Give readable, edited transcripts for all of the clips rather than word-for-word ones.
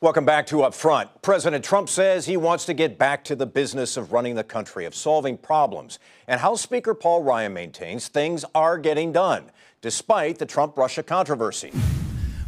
Welcome back to Up Front. President Trump says he wants to get back to the business of running the country, of solving problems. And House Speaker Paul Ryan maintains things are getting done, despite the Trump-Russia controversy.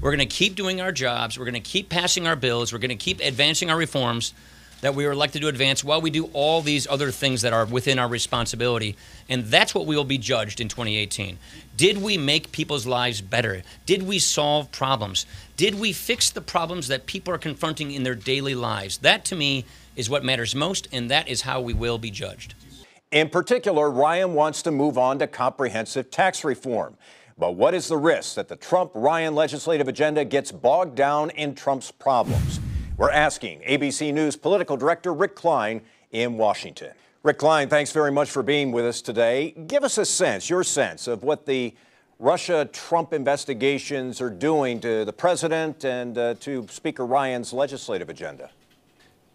We're going to keep doing our jobs. We're going to keep passing our bills. We're going to keep advancing our reforms that we were elected to advance while we do all these other things that are within our responsibility. And that's what we will be judged in 2018. Did we make people's lives better? Did we solve problems? Did we fix the problems that people are confronting in their daily lives? That, to me, is what matters most, and that is how we will be judged. In particular, Ryan wants to move on to comprehensive tax reform. But what is the risk that the Trump-Ryan legislative agenda gets bogged down in Trump's problems? We're asking ABC News political director Rick Klein in Washington. Rick Klein, thanks very much for being with us today. Give us a sense, your sense, of what the Russia-Trump investigations are doing to the president and to Speaker Ryan's legislative agenda.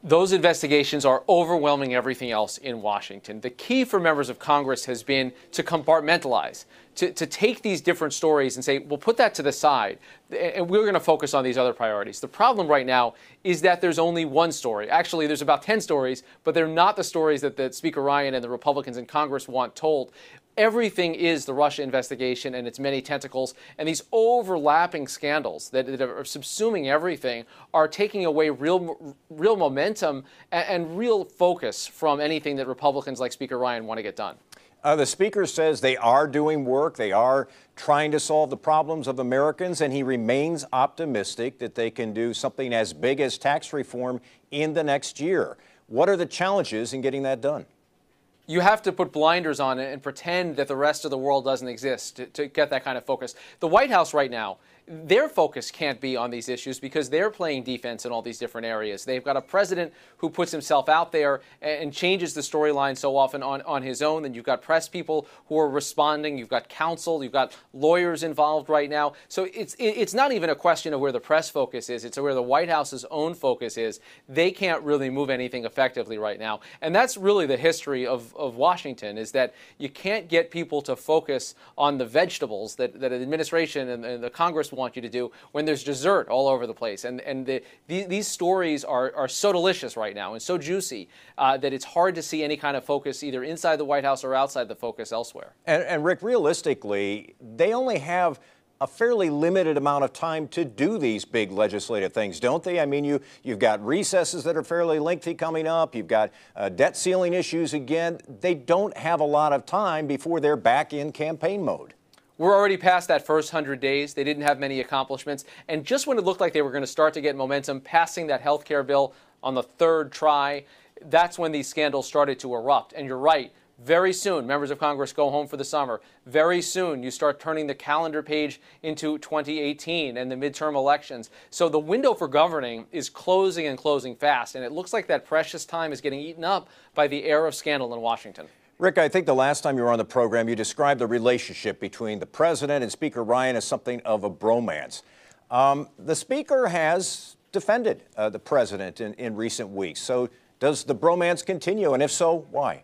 Those investigations are overwhelming everything else in Washington. The key for members of Congress has been to compartmentalize, to take these different stories and say, we'll put that to the side, and we're going to focus on these other priorities. The problem right now is that there's only one story. Actually, there's about 10 stories, but they're not the stories that Speaker Ryan and the Republicans in Congress want told. Everything is the Russia investigation and its many tentacles, and these overlapping scandals that are subsuming everything are taking away real momentum and real focus from anything that Republicans like Speaker Ryan want to get done. The Speaker says they are doing work, they are trying to solve the problems of Americans, and he remains optimistic that they can do something as big as tax reform in the next year. What are the challenges in getting that done? You have to put blinders on it and pretend that the rest of the world doesn't exist to get that kind of focus. The White House right now, their focus can't be on these issues because they're playing defense in all these different areas. They've got a president who puts himself out there and changes the storyline so often on his own. Then you've got press people who are responding. You've got counsel. You've got lawyers involved right now. So it's not even a question of where the press focus is. It's where the White House's own focus is. They can't really move anything effectively right now. And that's really the history of Washington, is that you can't get people to focus on the vegetables that the administration and the Congress want you to do when there's dessert all over the place. And these stories are so delicious right now and so juicy that it's hard to see any kind of focus either inside the White House or outside the focus elsewhere. And Rick, realistically, they only have a fairly limited amount of time to do these big legislative things, don't they? I mean, you've got recesses that are fairly lengthy coming up. You've got debt ceiling issues again. They don't have a lot of time before they're back in campaign mode. We're already past that first 100 days. They didn't have many accomplishments. And just when it looked like they were going to start to get momentum, passing that health care bill on the third try, that's when these scandals started to erupt. And you're right. Very soon, members of Congress go home for the summer. Very soon, you start turning the calendar page into 2018 and the midterm elections. So the window for governing is closing and closing fast. And it looks like that precious time is getting eaten up by the air of scandal in Washington. Rick, I think the last time you were on the program, you described the relationship between the president and Speaker Ryan as something of a bromance. The Speaker has defended the president in recent weeks. So does the bromance continue? And if so, why?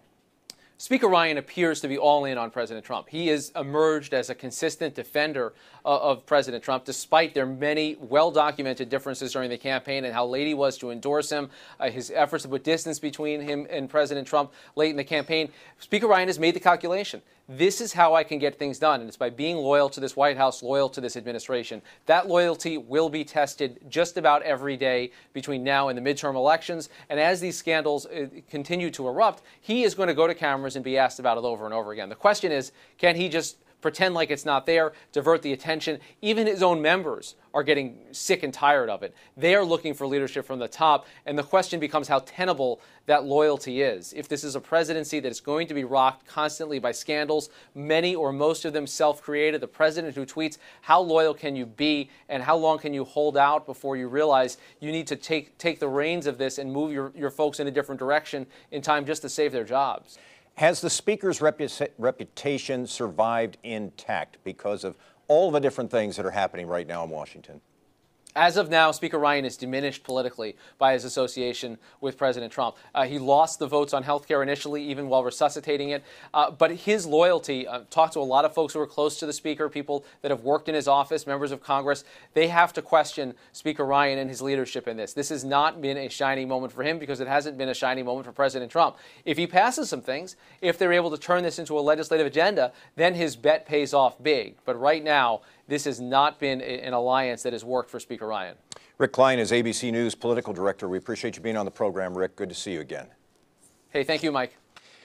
Speaker Ryan appears to be all in on President Trump. He has emerged as a consistent defender of President Trump, despite their many well-documented differences during the campaign and how late he was to endorse him, his efforts to put distance between him and President Trump late in the campaign. Speaker Ryan has made the calculation. This is how I can get things done, and it's by being loyal to this White House, loyal to this administration. That loyalty will be tested just about every day between now and the midterm elections, and as these scandals continue to erupt, he is going to go to cameras and be asked about it over and over again. The question is, can he just pretend like it's not there, divert the attention? Even his own members are getting sick and tired of it. They are looking for leadership from the top, and the question becomes how tenable that loyalty is. If this is a presidency that is going to be rocked constantly by scandals, many or most of them self-created, the president who tweets, how loyal can you be and how long can you hold out before you realize you need to take the reins of this and move your folks in a different direction in time just to save their jobs? Has the Speaker's reputation survived intact because of all the different things that are happening right now in Washington? As of now, Speaker Ryan is diminished politically by his association with President Trump. He lost the votes on health care initially, even while resuscitating it. But his loyalty, talked to a lot of folks who are close to the Speaker, people that have worked in his office, members of Congress. They have to question Speaker Ryan and his leadership in this. This has not been a shining moment for him because it hasn't been a shining moment for President Trump. If he passes some things, if they're able to turn this into a legislative agenda, then his bet pays off big. But right now, this has not been an alliance that has worked for Speaker Ryan. Rick Klein is ABC News political director. We appreciate you being on the program, Rick. Good to see you again. Hey, thank you, Mike.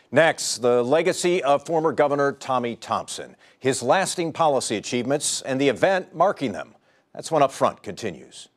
Next, the legacy of former Governor Tommy Thompson, his lasting policy achievements, and the event marking them. That's when Up Front continues.